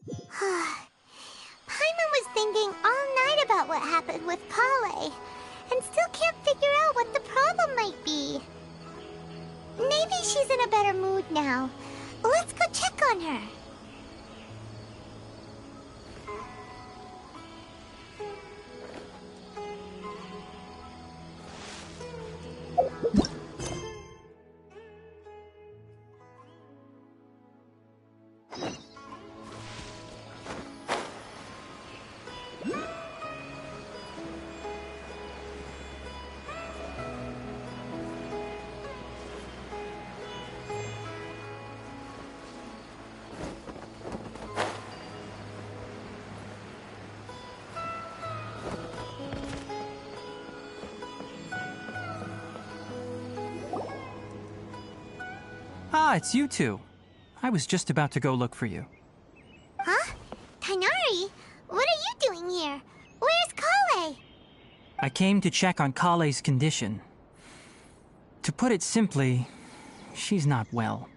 Paimon was thinking all night about what happened with Kale, and still can't figure out what the problem might be. Maybe she's in a better mood now. Let's go check on her. Ah, it's you two. I was just about to go look for you. Huh? Ch.III? What are you doing here? Where's Kale? I came to check on Kale's condition. To put it simply, she's not well.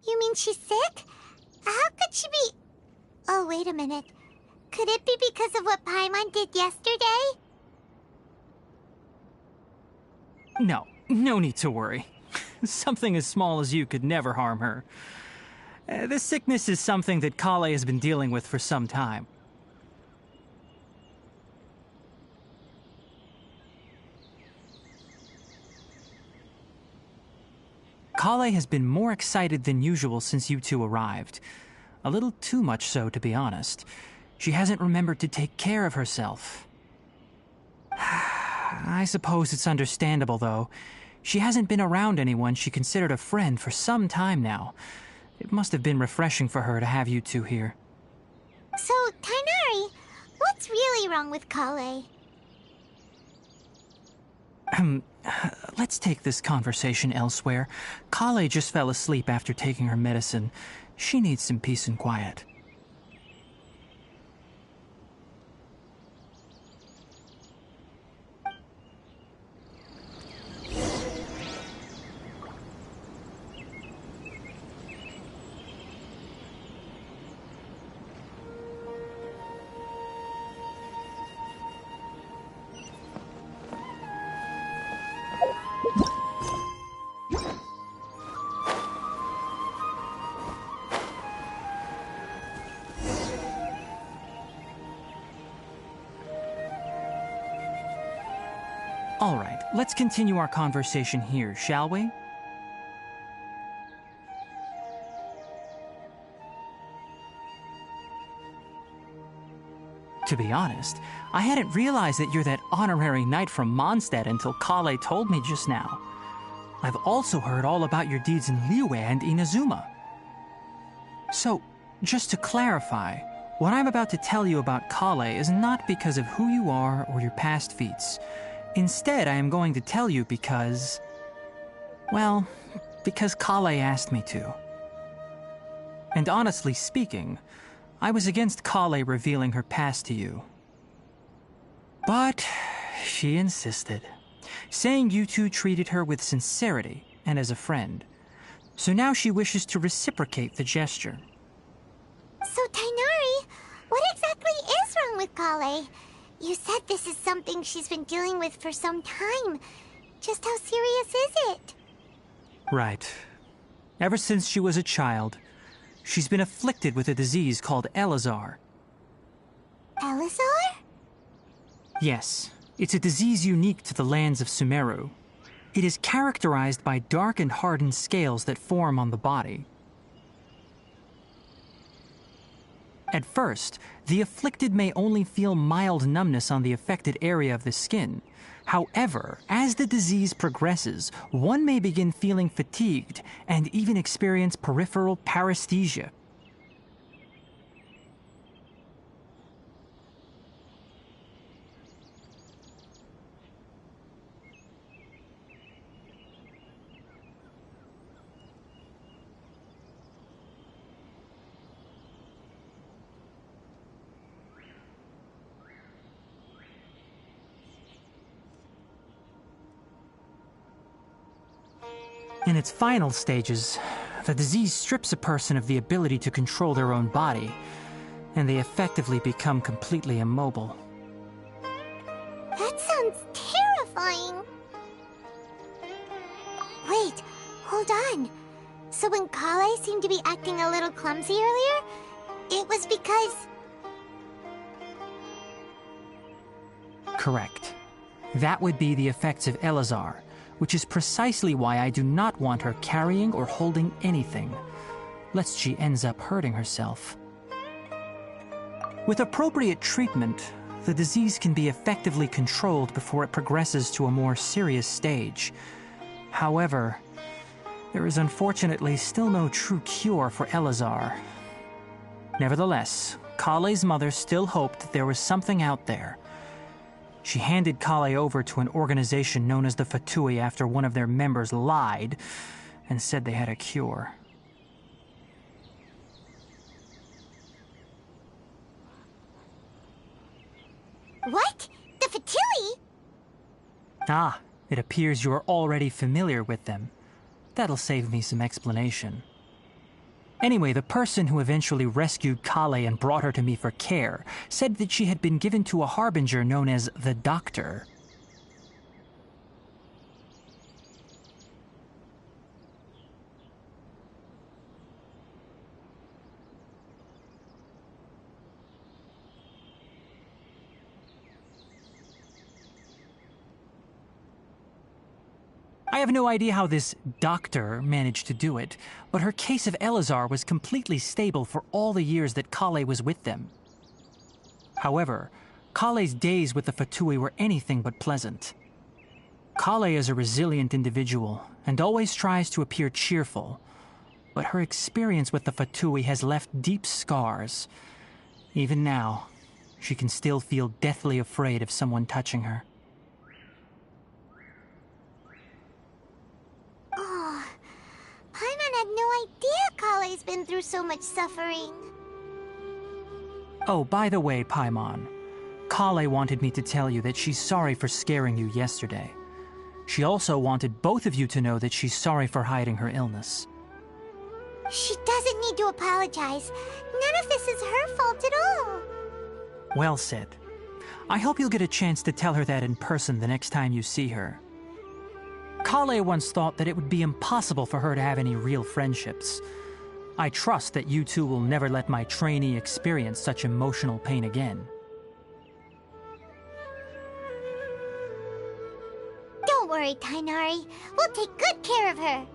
You mean she's sick? How could she be... Oh, wait a minute. Could it be because of what Paimon did yesterday? No need to worry. Something as small as you could never harm her. This sickness is something that Kale has been dealing with for some time. Kale has been more excited than usual since you two arrived. A little too much so, to be honest. She hasn't remembered to take care of herself. I suppose it's understandable, though. She hasn't been around anyone she considered a friend for some time now. It must have been refreshing for her to have you two here. So, Ch.III, what's really wrong with Kale? Let's take this conversation elsewhere. Kale just fell asleep after taking her medicine. She needs some peace and quiet. All right, let's continue our conversation here, shall we? To be honest, I hadn't realized that you're that honorary knight from Mondstadt until Kale told me just now. I've also heard all about your deeds in Liyue and Inazuma. So, just to clarify, what I'm about to tell you about Kale is not because of who you are or your past feats. Instead, I am going to tell you because... well, because Kale asked me to. And honestly speaking, I was against Kale revealing her past to you. But she insisted, saying you two treated her with sincerity and as a friend. So now she wishes to reciprocate the gesture. So, Ch.III, what exactly is wrong with Kale? You said this is something she's been dealing with for some time. Just how serious is it? Right. Ever since she was a child, she's been afflicted with a disease called Elazar. Elazar? Yes, it's a disease unique to the lands of Sumeru. It is characterized by dark and hardened scales that form on the body. At first, the afflicted may only feel mild numbness on the affected area of the skin. However, as the disease progresses, one may begin feeling fatigued and even experience peripheral paresthesia. In its final stages, The disease strips a person of the ability to control their own body, and they effectively become completely immobile. That sounds terrifying. Wait, hold on. So when Kale seemed to be acting a little clumsy earlier, it was because... Correct. That would be the effects of Elazar, which is precisely why I do not want her carrying or holding anything, lest she ends up hurting herself. With appropriate treatment, the disease can be effectively controlled before it progresses to a more serious stage. However, there is unfortunately still no true cure for Elazar. Nevertheless, Kale's mother still hoped that there was something out there. She handed Kale over to an organization known as the Fatui after one of their members lied and said they had a cure. What? The Fatui? Ah, it appears you are already familiar with them. That'll save me some explanation. Anyway, the person who eventually rescued Kale and brought her to me for care said that she had been given to a harbinger known as the Doctor. I have no idea how this doctor managed to do it, but her case of Elazar was completely stable for all the years that Kale was with them. However, Kale's days with the Fatui were anything but pleasant. Kale is a resilient individual and always tries to appear cheerful, but her experience with the Fatui has left deep scars. Even now, she can still feel deathly afraid of someone touching her. Paimon had no idea Kale's been through so much suffering. Oh, by the way, Paimon, Kale wanted me to tell you that she's sorry for scaring you yesterday. She also wanted both of you to know that she's sorry for hiding her illness. She doesn't need to apologize. None of this is her fault at all. Well said. I hope you'll get a chance to tell her that in person the next time you see her. Kale once thought that it would be impossible for her to have any real friendships. I trust that you two will never let my trainee experience such emotional pain again. Don't worry, Ch.III. We'll take good care of her.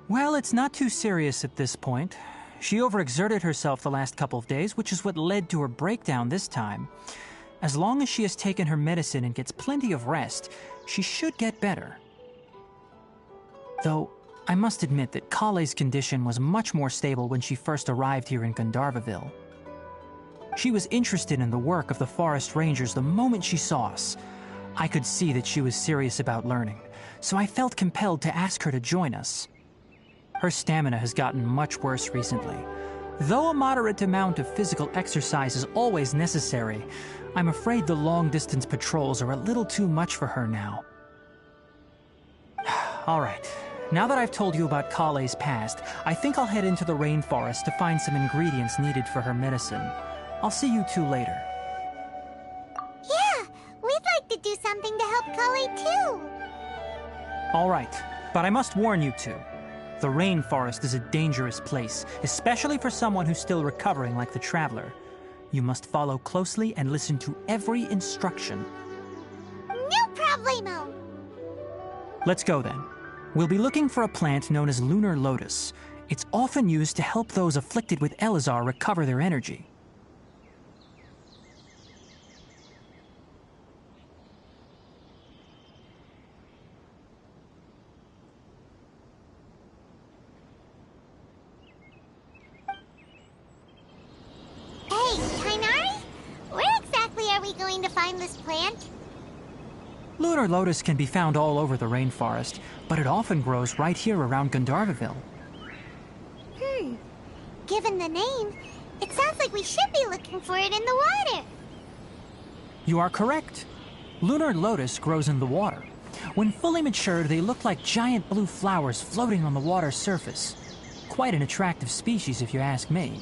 Well, it's not too serious at this point. She overexerted herself the last couple of days, which is what led to her breakdown this time. As long as she has taken her medicine and gets plenty of rest, she should get better. Though, I must admit that Kale's condition was much more stable when she first arrived here in Gandharvaville. She was interested in the work of the forest rangers the moment she saw us. I could see that she was serious about learning, so I felt compelled to ask her to join us. Her stamina has gotten much worse recently. Though a moderate amount of physical exercise is always necessary, I'm afraid the long-distance patrols are a little too much for her now. All right, now that I've told you about Kale's past, I think I'll head into the rainforest to find some ingredients needed for her medicine. I'll see you two later. Yeah, we'd like to do something to help Kale too. All right, but I must warn you two. The rainforest is a dangerous place, especially for someone who's still recovering like the Traveler. You must follow closely and listen to every instruction. No problemo! Let's go then. We'll be looking for a plant known as Lunar Lotus. It's often used to help those afflicted with Elazar recover their energy. Hey, Ch.III? Where exactly are we going to find this plant? Lunar Lotus can be found all over the rainforest, but it often grows right here around Gandharvaville. Given the name, it sounds like we should be looking for it in the water. You are correct. Lunar Lotus grows in the water. When fully matured, they look like giant blue flowers floating on the water's surface. Quite an attractive species, if you ask me.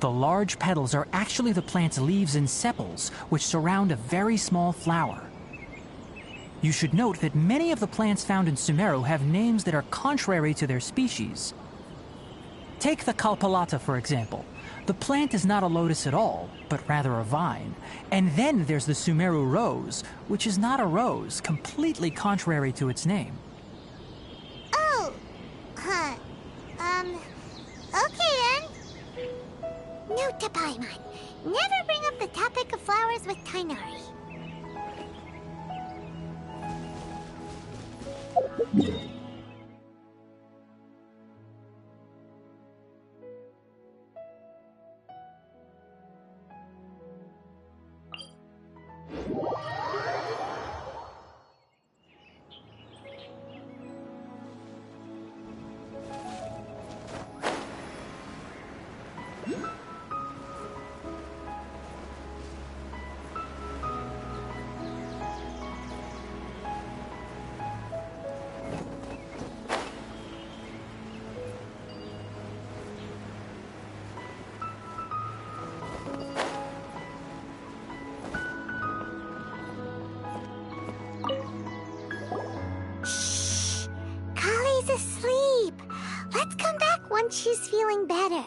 The large petals are actually the plant's leaves and sepals, which surround a very small flower. You should note that many of the plants found in Sumeru have names that are contrary to their species. Take the Kalpalata, for example. The plant is not a lotus at all, but rather a vine. And then there's the Sumeru rose, which is not a rose, completely contrary to its name. Oh, huh. Okay then. Note to Paimon. Never bring up the topic of flowers with Ch.III. Asleep. Let's come back once she's feeling better.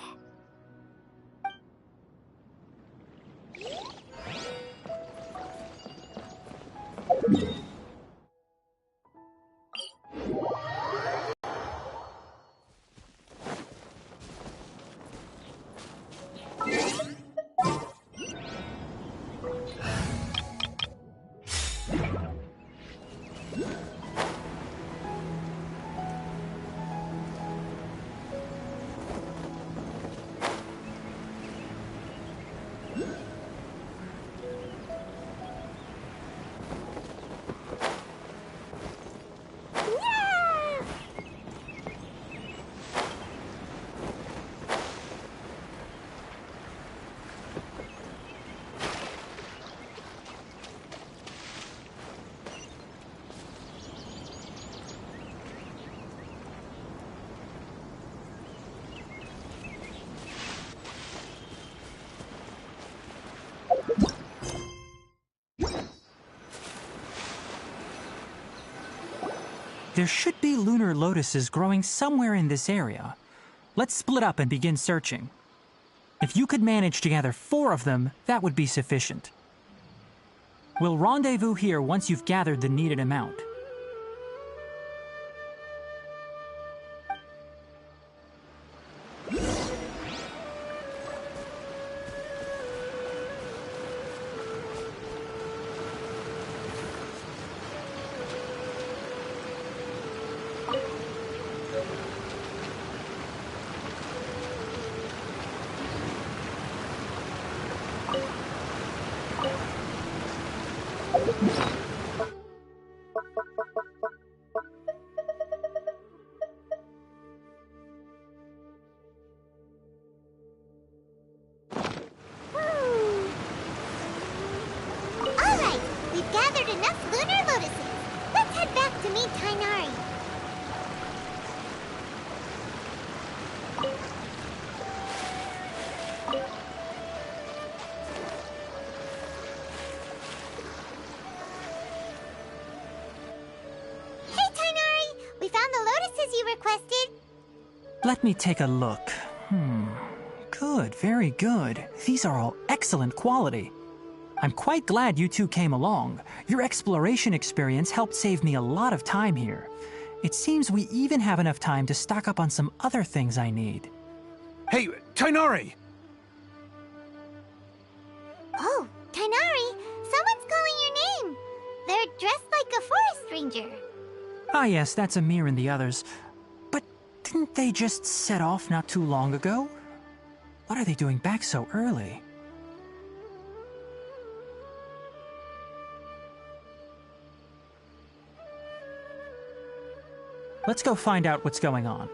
There should be lunar lotuses growing somewhere in this area. Let's split up and begin searching. If you could manage to gather 4 of them, that would be sufficient. We'll rendezvous here once you've gathered the needed amount. Alright, we've gathered enough lunar lotuses. Let's head back to meet Ch.III. Hey, Ch.III! We found the lotuses you requested. Let me take a look. Good, very good. These are all excellent quality. I'm quite glad you two came along. Your exploration experience helped save me a lot of time here. It seems we even have enough time to stock up on some other things I need. Hey, Ch.III! Oh, Ch.III, someone's calling your name. They're dressed like a forest ranger. Ah yes, that's Amir and the others. But didn't they just set off not too long ago? What are they doing back so early? Let's go find out what's going on.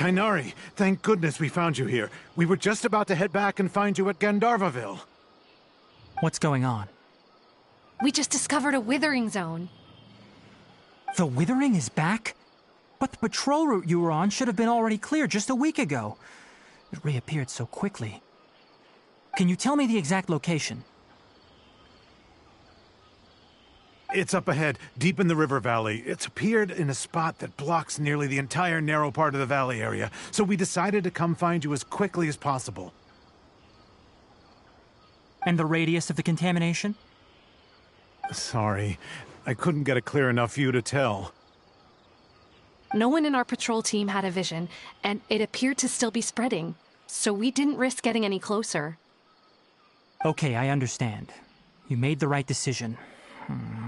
Ch.III, thank goodness we found you here. We were just about to head back and find you at Gandharvaville. What's going on? We just discovered a withering zone. The withering is back? But the patrol route you were on should have been already clear just a week ago. It reappeared so quickly. Can you tell me the exact location? It's up ahead, deep in the river valley. It's appeared in a spot that blocks nearly the entire narrow part of the valley area, so we decided to come find you as quickly as possible. And the radius of the contamination? Sorry, I couldn't get a clear enough view to tell. No one in our patrol team had a vision, and it appeared to still be spreading, so we didn't risk getting any closer. Okay, I understand. You made the right decision.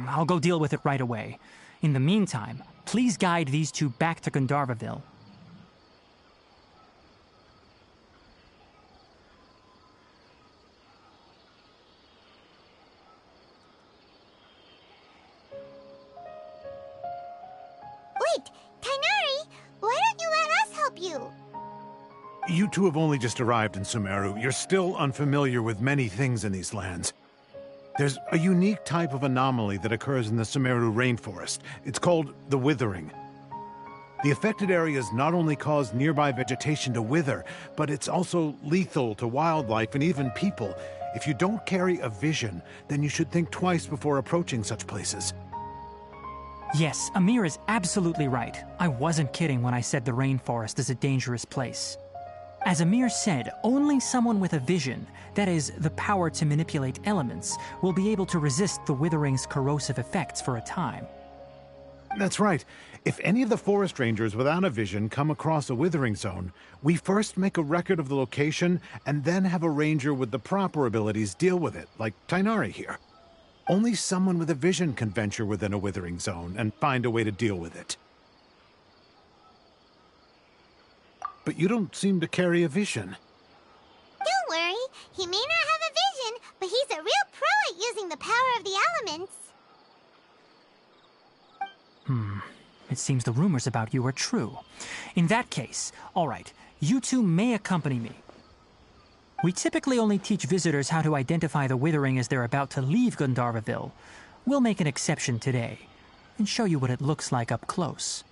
I'll go deal with it right away. In the meantime, please guide these two back to Gandharvaville. Wait, Ch.III, why don't you let us help you? You two have only just arrived in Sumeru. You're still unfamiliar with many things in these lands. There's a unique type of anomaly that occurs in the Sumeru rainforest. It's called the withering. The affected areas not only cause nearby vegetation to wither, but it's also lethal to wildlife and even people. If you don't carry a vision, then you should think twice before approaching such places. Yes, Amir is absolutely right. I wasn't kidding when I said the rainforest is a dangerous place. As Amir said, only someone with a vision, that is, the power to manipulate elements, will be able to resist the withering's corrosive effects for a time. That's right. If any of the forest rangers without a vision come across a withering zone, we first make a record of the location and then have a ranger with the proper abilities deal with it, like Ch.III here. Only someone with a vision can venture within a withering zone and find a way to deal with it. But you don't seem to carry a vision. Don't worry, he may not have a vision, but he's a real pro at using the power of the elements. It seems the rumors about you are true. In that case, all right, you two may accompany me. We typically only teach visitors how to identify the withering as they're about to leave Gandharvaville. We'll make an exception today and show you what it looks like up close.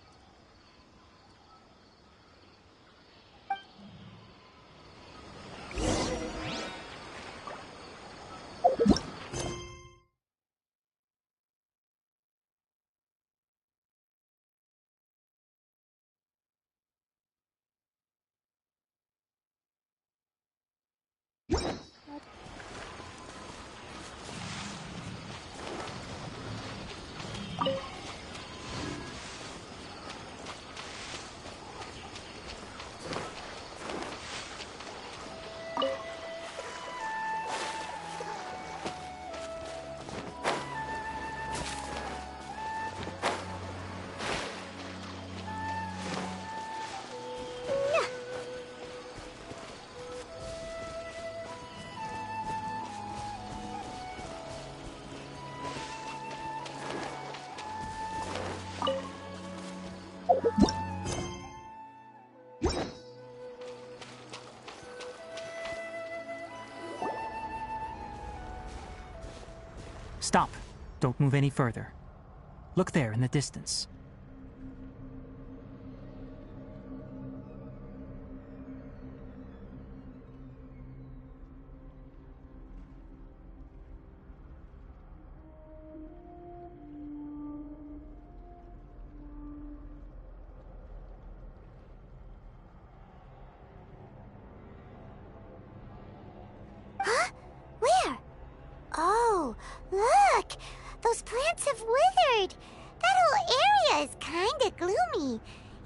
Stop. Don't move any further. Look there in the distance. Huh? Where? Oh, look! Those plants have withered! That whole area is kinda gloomy.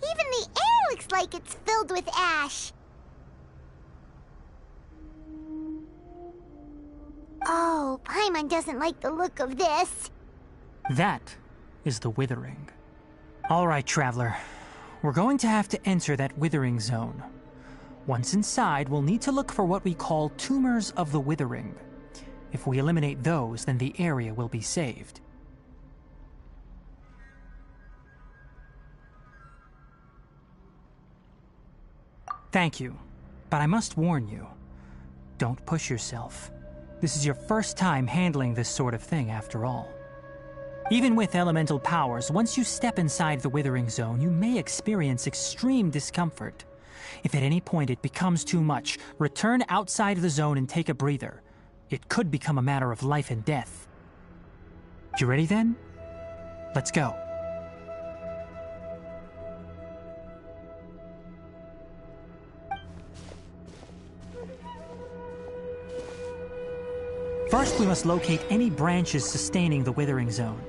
Even the air looks like it's filled with ash. Oh, Paimon doesn't like the look of this. That is the withering. All right, traveler. We're going to have to enter that withering zone. Once inside, we'll need to look for what we call tumors of the withering. If we eliminate those, then the area will be saved. Thank you, but I must warn you. Don't push yourself. This is your first time handling this sort of thing, after all. Even with elemental powers, once you step inside the Withering Zone, you may experience extreme discomfort. If at any point it becomes too much, return outside of the zone and take a breather. It could become a matter of life and death. You ready then? Let's go. First, we must locate any branches sustaining the Withering Zone.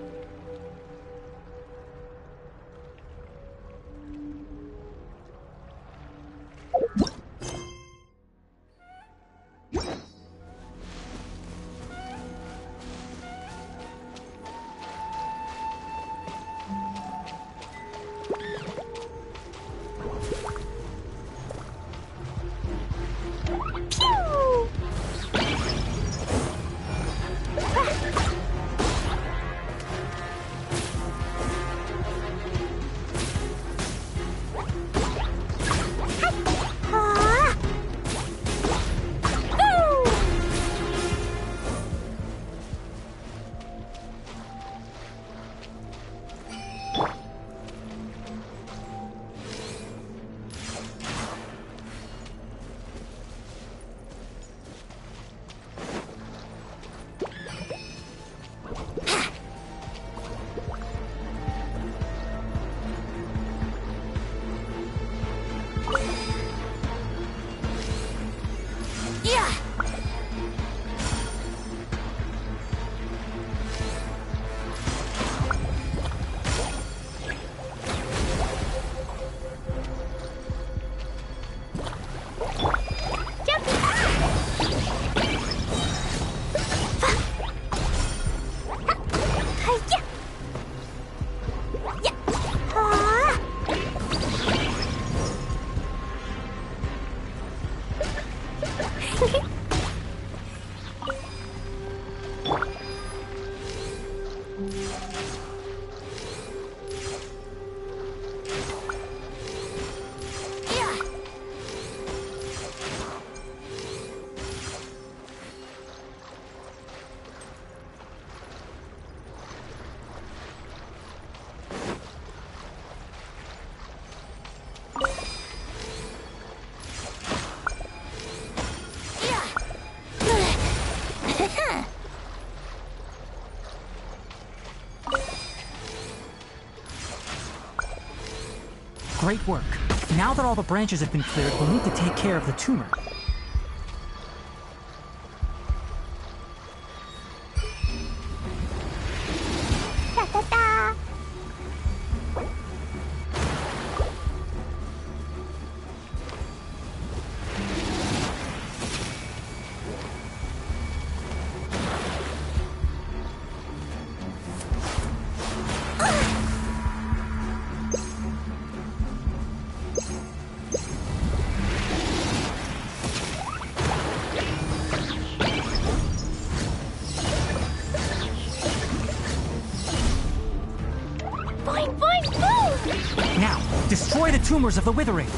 Great work. Now that all the branches have been cleared, we'll need to take care of the tumor. Ta-ta-ta! Now, destroy the tumors of the Withering!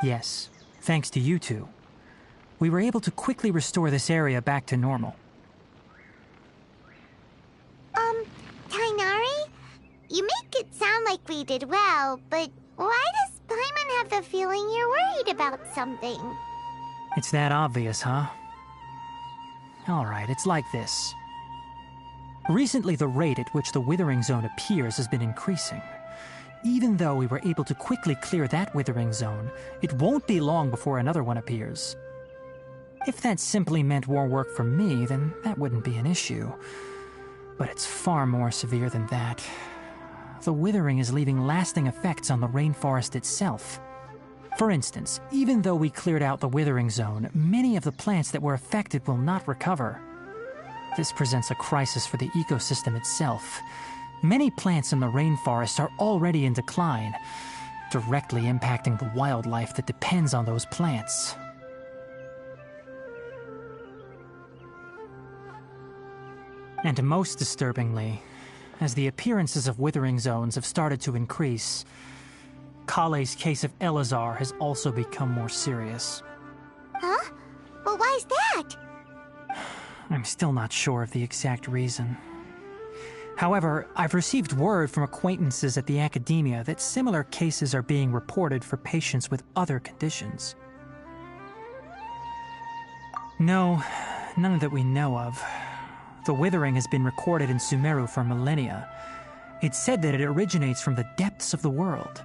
Yes, thanks to you two. We were able to quickly restore this area back to normal. Ch.III? You make it sound like we did well, but why does Paimon have the feeling you're worried about something? It's that obvious, huh? Alright, it's like this. Recently, the rate at which the Withering Zone appears has been increasing. Even though we were able to quickly clear that Withering Zone, it won't be long before another one appears. If that simply meant more work for me, then that wouldn't be an issue. But it's far more severe than that. The withering is leaving lasting effects on the rainforest itself. For instance, even though we cleared out the withering zone, many of the plants that were affected will not recover. This presents a crisis for the ecosystem itself. Many plants in the rainforest are already in decline, directly impacting the wildlife that depends on those plants. And most disturbingly, as the appearances of withering zones have started to increase, Kale's case of Elazar has also become more serious. Huh? Well, why's that? I'm still not sure of the exact reason. However, I've received word from acquaintances at the academia that similar cases are being reported for patients with other conditions. No, none that we know of. The withering has been recorded in Sumeru for millennia. It's said that it originates from the depths of the world.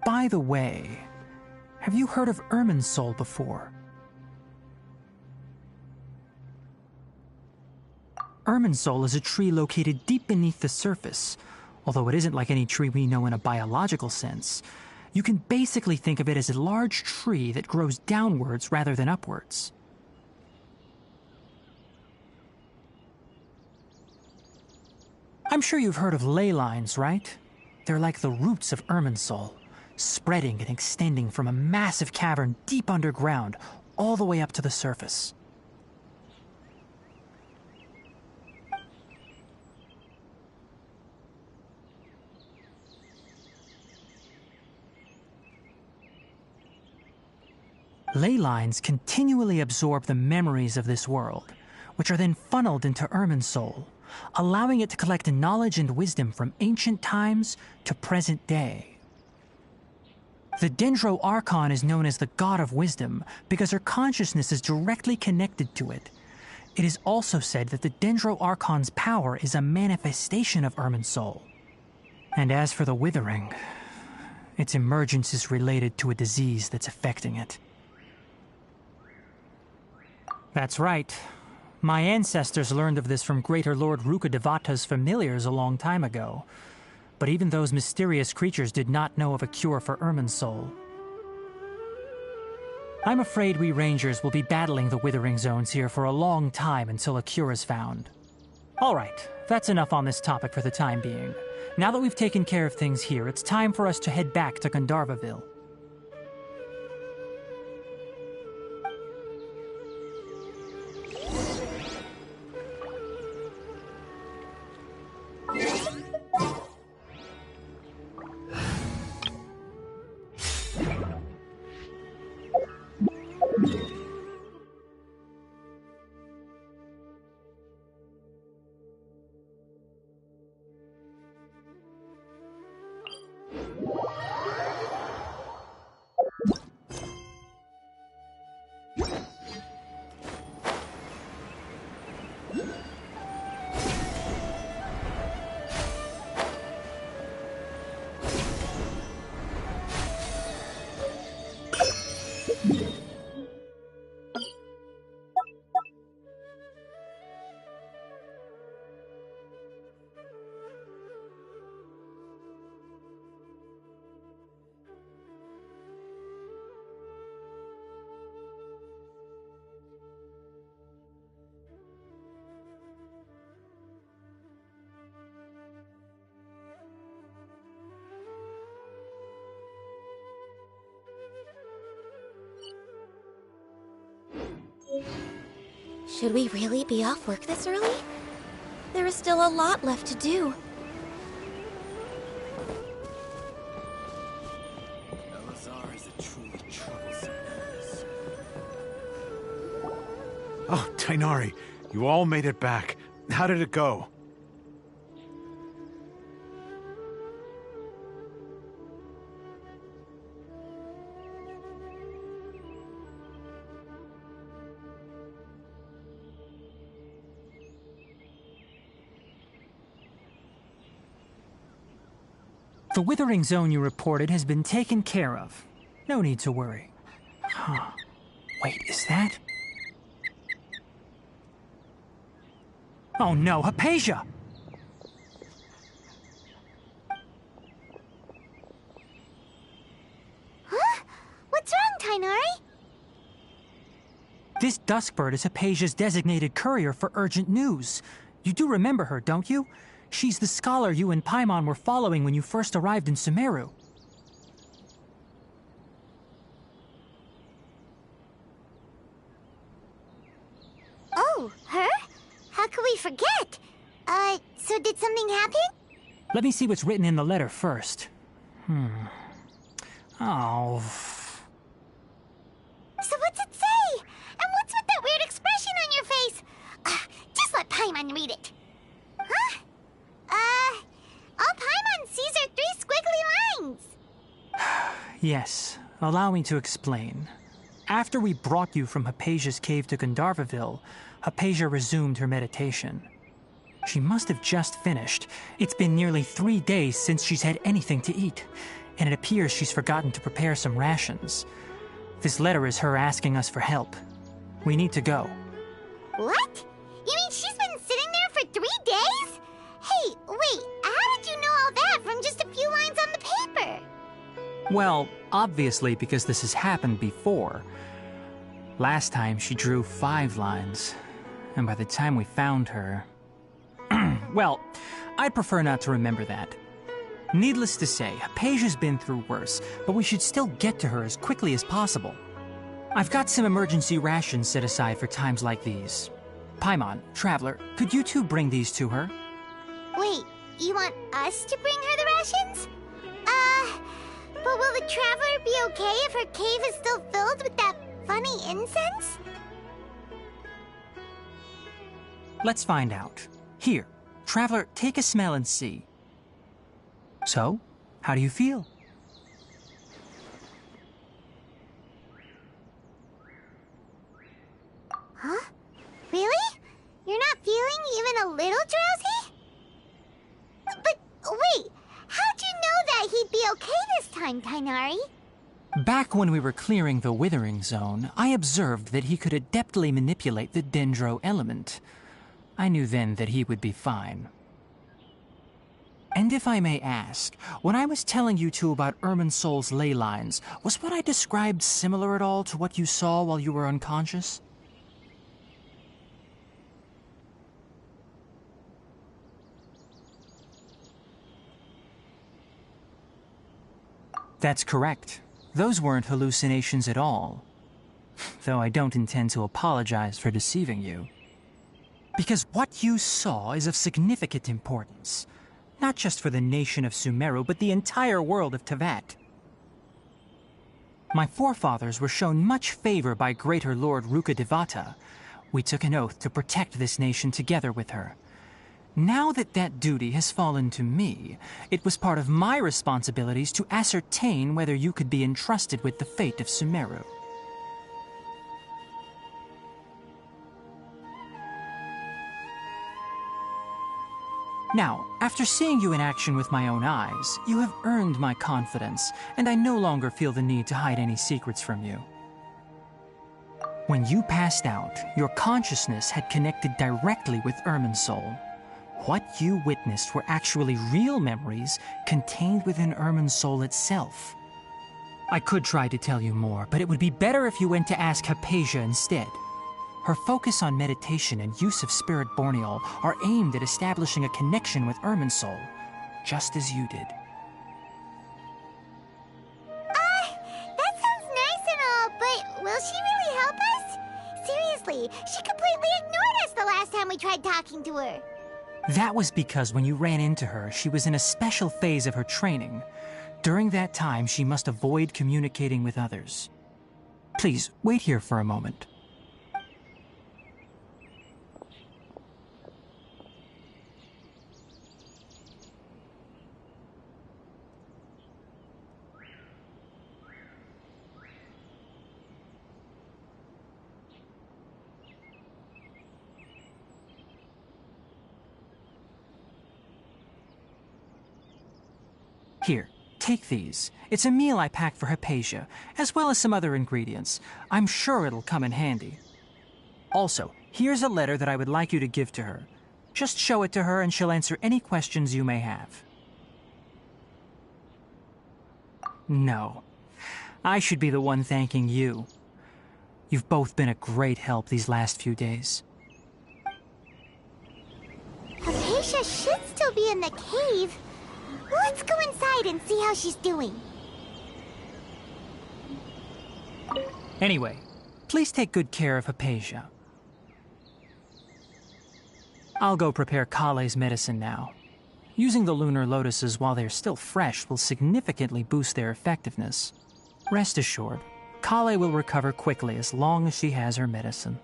By the way, have you heard of Irminsul before? Irminsul is a tree located deep beneath the surface. Although it isn't like any tree we know in a biological sense, you can basically think of it as a large tree that grows downwards rather than upwards. I'm sure you've heard of ley lines, right? They're like the roots of Irminsul, spreading and extending from a massive cavern deep underground all the way up to the surface. Ley lines continually absorb the memories of this world, which are then funneled into Irminsul, allowing it to collect knowledge and wisdom from ancient times to present day. The Dendro Archon is known as the God of Wisdom because her consciousness is directly connected to it. It is also said that the Dendro Archon's power is a manifestation of Irminsul. And as for the Withering, its emergence is related to a disease that's affecting it. That's right. My ancestors learned of this from Greater Lord Rukkhadevata's familiars a long time ago. But even those mysterious creatures did not know of a cure for Irminsul. I'm afraid we Rangers will be battling the Withering Zones here for a long time until a cure is found. Alright, that's enough on this topic for the time being. Now that we've taken care of things here, it's time for us to head back to Gandharvaville. Should we really be off work this early? There is still a lot left to do. Elazar is a truly troublesome menace. Oh, Ch.III, you all made it back. How did it go? The withering zone you reported has been taken care of. No need to worry. Huh. Wait, is that? Oh no, Hypatia! Huh? What's wrong, Ch.III? This Duskbird is Hypatia's designated courier for urgent news. You do remember her, don't you? She's the scholar you and Paimon were following when you first arrived in Sumeru. Oh, her? How could we forget? So did something happen? Let me see what's written in the letter first. Oh. So what's it say? And what's with that weird expression on your face? Just let Paimon read it. Huh? All Paimon sees are 3 squiggly lines. Yes, allow me to explain. After we brought you from Hypatia's cave to Gandharvaville, Hypatia resumed her meditation. She must have just finished. It's been nearly 3 days since she's had anything to eat, and it appears she's forgotten to prepare some rations. This letter is her asking us for help. We need to go. What? You mean she's been sitting there for 3 days? Hey, wait, how did you know all that from just a few lines on the paper? Well, obviously because this has happened before. Last time she drew 5 lines, and by the time we found her... Well, I'd prefer not to remember that. Needless to say, Hypatia's been through worse, but we should still get to her as quickly as possible. I've got some emergency rations set aside for times like these. Paimon, Traveler, could you two bring these to her? Wait, you want us to bring her the rations? But will the Traveler be okay if her cave is still filled with that funny incense? Let's find out. Here, Traveler, take a smell and see. So, how do you feel? Huh? Really? You're not feeling even a little drowsy? But wait, how'd you know that he'd be okay this time, Ch.III? Back when we were clearing the Withering Zone, I observed that he could adeptly manipulate the Dendro element. I knew then that he would be fine. And if I may ask, when I was telling you two about Irminsul's ley lines, was what I described similar at all to what you saw while you were unconscious? That's correct. Those weren't hallucinations at all. Though I don't intend to apologize for deceiving you. Because what you saw is of significant importance. Not just for the nation of Sumeru, but the entire world of Teyvat. My forefathers were shown much favor by Greater Lord Rukkhadevata. We took an oath to protect this nation together with her. Now that that duty has fallen to me, it was part of my responsibilities to ascertain whether you could be entrusted with the fate of Sumeru. Now, after seeing you in action with my own eyes, you have earned my confidence, and I no longer feel the need to hide any secrets from you. When you passed out, your consciousness had connected directly with Irminsul. What you witnessed were actually real memories contained within Irminsul itself. I could try to tell you more, but it would be better if you went to ask Hypatia instead. Her focus on meditation and use of Spirit Borneol are aimed at establishing a connection with Irminsul, just as you did. That sounds nice and all, but will she really help us? Seriously, she completely ignored us the last time we tried talking to her. That was because when you ran into her, she was in a special phase of her training. During that time, she must avoid communicating with others. Please, wait here for a moment. Here, take these. It's a meal I packed for Hypatia, as well as some other ingredients. I'm sure it'll come in handy. Also, here's a letter that I would like you to give to her. Just show it to her and she'll answer any questions you may have. No. I should be the one thanking you. You've both been a great help these last few days. Hypatia should still be in the cave. Let's go inside and see how she's doing. Anyway, please take good care of Hypatia. I'll go prepare Kale's medicine now. Using the lunar lotuses while they're still fresh will significantly boost their effectiveness. Rest assured, Kale will recover quickly as long as she has her medicine.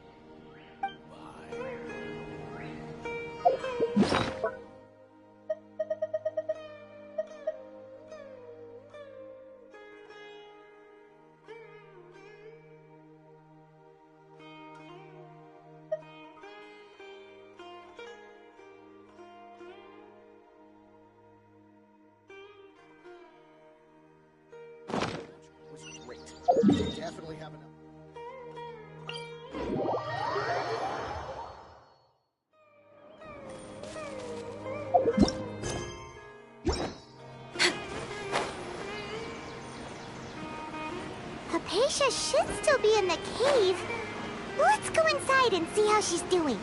Definitely have enough. Hypatia should still be in the cave. Let's go inside and see how she's doing.